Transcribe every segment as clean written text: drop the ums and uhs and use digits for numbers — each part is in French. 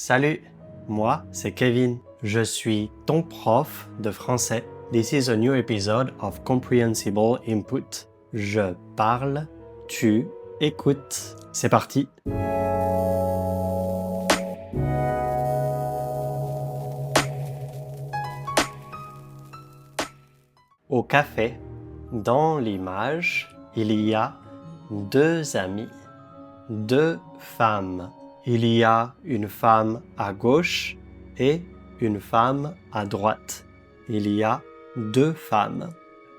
Salut, moi c'est Kevin. Je suis ton prof de français. This is a new episode of Comprehensible Input. Je parle, tu écoutes. C'est parti. Au café, dans l'image, il y a deux amis, deux femmes. Il y a une femme à gauche et une femme à droite. Il y a deux femmes.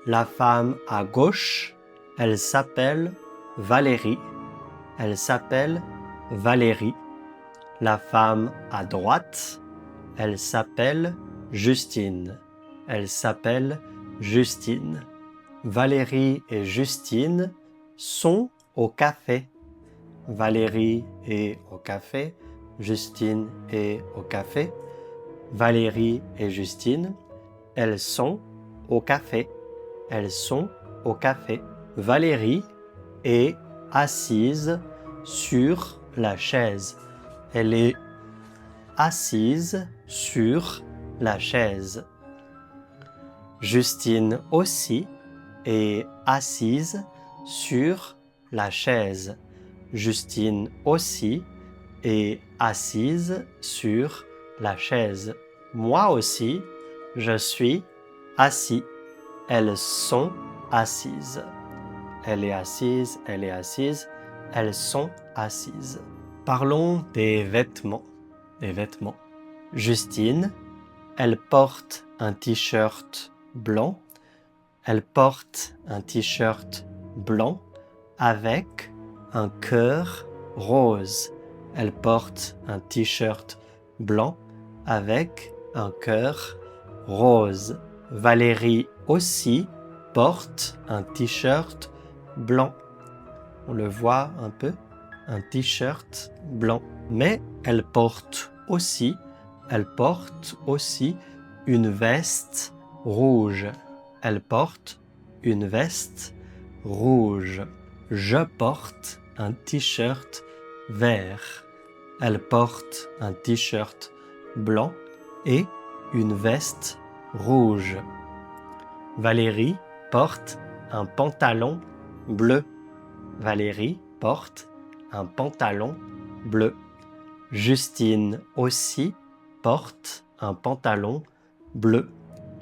La femme à gauche, elle s'appelle Valérie. Elle s'appelle Valérie. La femme à droite, elle s'appelle Justine. Elle s'appelle Justine. Valérie et Justine sont au café. Valérie est au café, Justine est au café. Valérie et Justine, elles sont au café. Elles sont au café. Valérie est assise sur la chaise. Elle est assise sur la chaise. Justine aussi est assise sur la chaise. Justine aussi est assise sur la chaise. Moi aussi, je suis assis. Elles sont assises. Elle est assise, elle est assise. Elles sont assises. Parlons des vêtements. Des vêtements. Justine, elle porte un t-shirt blanc. Elle porte un t-shirt blanc avec un cœur rose. Elle porte un t-shirt blanc avec un cœur rose. Valérie aussi porte un t-shirt blanc. On le voit un peu, un t-shirt blanc. Mais elle porte aussi une veste rouge. Elle porte une veste rouge. Je porte un t-shirt vert. Elle porte un t-shirt blanc et une veste rouge. Valérie porte un pantalon bleu. Valérie porte un pantalon bleu. Justine aussi porte un pantalon bleu.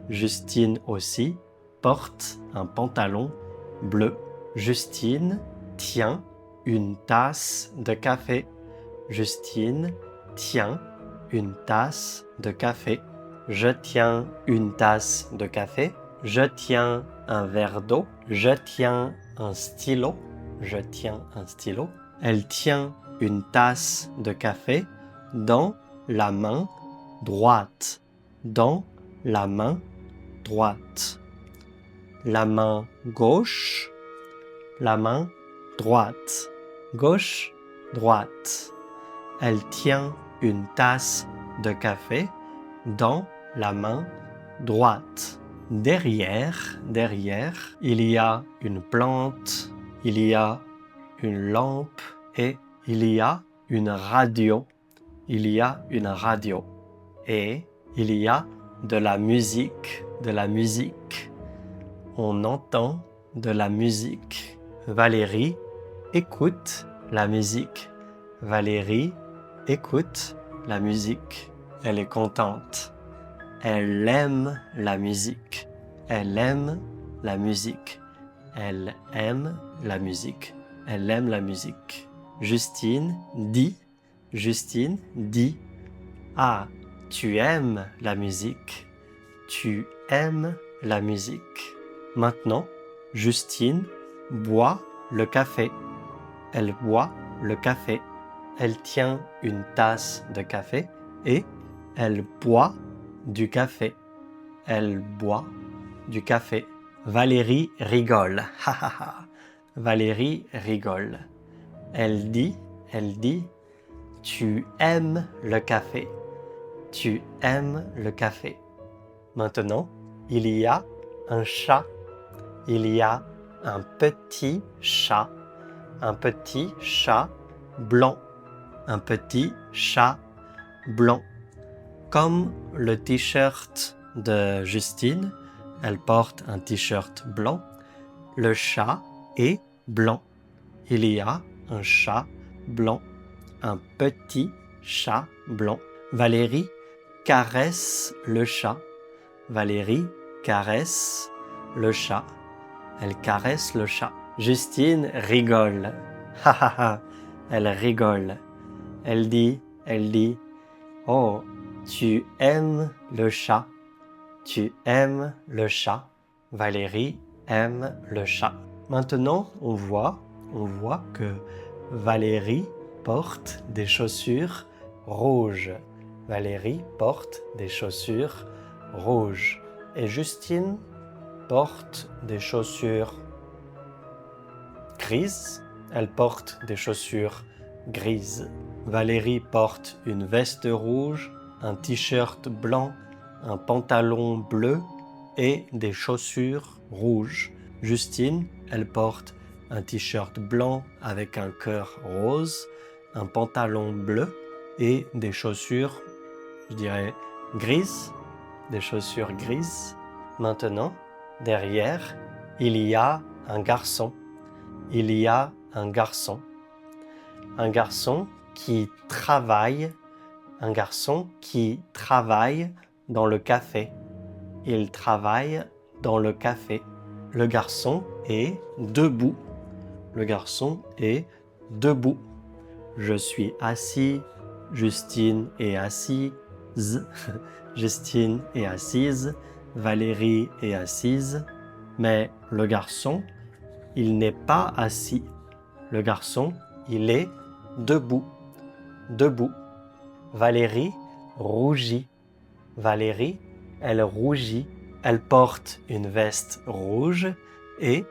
Justine aussi porte un pantalon bleu. Justine tient une tasse de café. Justine tient une tasse de café. Je tiens une tasse de café. Je tiens un verre d'eau. Je tiens un stylo. Je tiens un stylo. Elle tient une tasse de café dans la main droite. Dans la main droite. La main gauche. La main droite. Gauche, droite. Elle tient une tasse de café dans la main droite. Derrière, il y a une plante, il y a une lampe et il y a une radio. Il y a une radio. Et il y a de la musique, On entend de la musique. Valérie écoute la musique. Valérie écoute la musique. Elle est contente. Elle aime la musique. Elle aime la musique. Elle aime la musique. Elle aime la musique. Justine dit, ah, tu aimes la musique. Tu aimes la musique. Maintenant, Justine boit le café. Elle boit le café. Elle tient une tasse de café et elle boit du café. Elle boit du café. Valérie rigole. Ha ha ha. Valérie rigole. Elle dit, tu aimes le café. Tu aimes le café. Maintenant, il y a un chat. Il y a un petit chat blanc. Un petit chat blanc. Comme le t-shirt de Justine, elle porte un t-shirt blanc. Le chat est blanc. Il y a un chat blanc, un petit chat blanc. Valérie caresse le chat. Valérie caresse le chat. Elle caresse le chat. Justine rigole. Ha ha ha. Elle rigole. Elle dit, oh, tu aimes le chat. Tu aimes le chat. Valérie aime le chat. Maintenant, on voit que Valérie porte des chaussures rouges. Valérie porte des chaussures rouges. Et Justine porte des chaussures grises. Elle porte des chaussures grises. Valérie porte une veste rouge, un t-shirt blanc, un pantalon bleu et des chaussures rouges. Justine, elle porte un t-shirt blanc avec un cœur rose, un pantalon bleu et des chaussures, je dirais, grises, des chaussures grises. Maintenant, derrière, il y a un garçon. Il y a un garçon. Un garçon qui travaille. Un garçon qui travaille dans le café. Il travaille dans le café. Le garçon est debout. Le garçon est debout. Je suis assis. Justine est assise. Justine est assise. Valérie est assise. Mais le garçon, il n'est pas assis. Le garçon, il est debout. Debout. Valérie rougit. Valérie, elle rougit. Elle porte une veste rouge et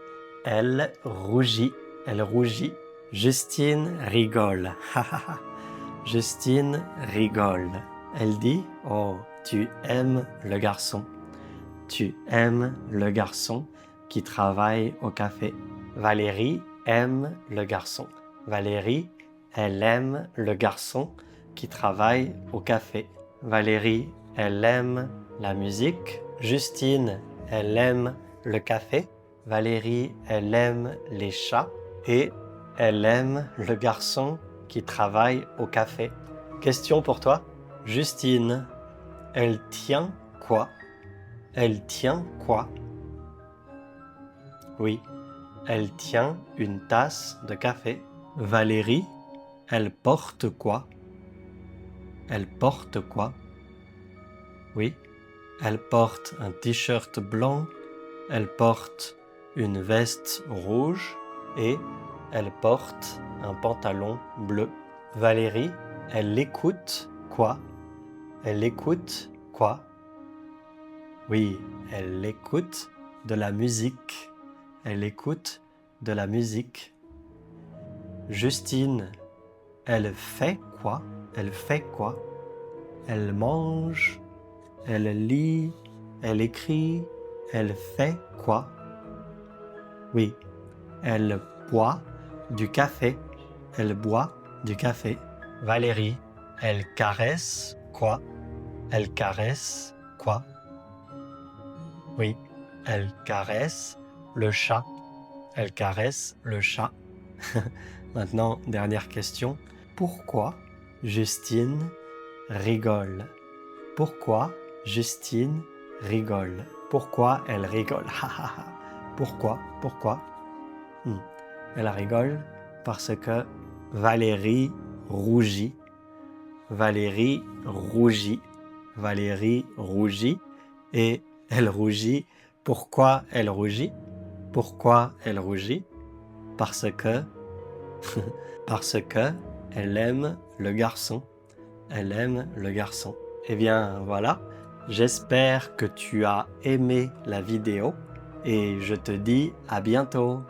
elle rougit. Elle rougit. Justine rigole. Justine rigole. Elle dit, oh, tu aimes le garçon. Tu aimes le garçon qui travaille au café. Valérie aime le garçon. Valérie, elle aime le garçon qui travaille au café. Valérie, elle aime la musique. Justine, elle aime le café. Valérie, elle aime les chats. Et elle aime le garçon qui travaille au café. Question pour toi. Justine, elle tient quoi? Elle tient quoi? Oui, elle tient une tasse de café. Valérie, elle porte quoi? Elle porte quoi? Oui, elle porte un t-shirt blanc, elle porte une veste rouge et elle porte un pantalon bleu. Valérie, elle écoute quoi? Elle écoute quoi? Oui, elle écoute de la musique. Elle écoute de la musique. Justine, elle fait quoi? Elle fait quoi? Elle mange, elle lit, elle écrit, elle fait quoi? Oui, elle boit du café. Elle boit du café. Valérie, elle caresse quoi? Elle caresse quoi? Oui, elle caresse le chat. Elle caresse le chat. Maintenant, dernière question. Pourquoi Justine rigole? Pourquoi Justine rigole? Pourquoi elle rigole? Pourquoi? Pourquoi? Elle rigole parce que Valérie rougit. Valérie rougit. Valérie rougit. Et elle rougit. Pourquoi elle rougit? Pourquoi elle rougit? Parce que elle aime le garçon. Elle aime le garçon. Eh bien voilà, j'espère que tu as aimé la vidéo et je te dis à bientôt.